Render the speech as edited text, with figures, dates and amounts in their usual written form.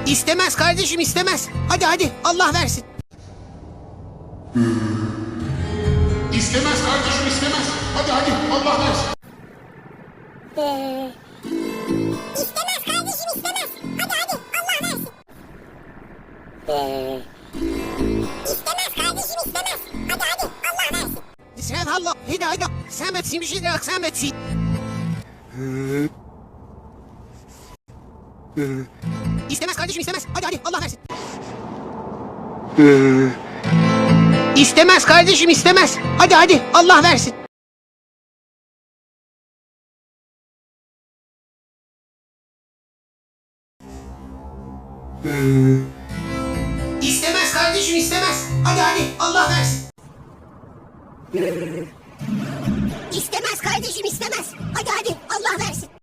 İstemez kardeşim, istemez. Hadi hadi, Allah versin. İstemez kardeşim, istemez. Hadi hadi, Allah versin. İstemez kardeşim, istemez. Hadi hadi, Allah versin. İstemez kardeşim, istemez. Hadi hadi, Allah versin. Sen Allah, hadi. Sen etsin bir şey de sen etsin. İstemez kardeşim, istemez. Hadi hadi, Allah versin. İstemez kardeşim, istemez. Hadi hadi, Allah versin. İstemez kardeşim, istemez. Hadi hadi, Allah versin. İstemez kardeşim, istemez. Hadi hadi, Allah versin.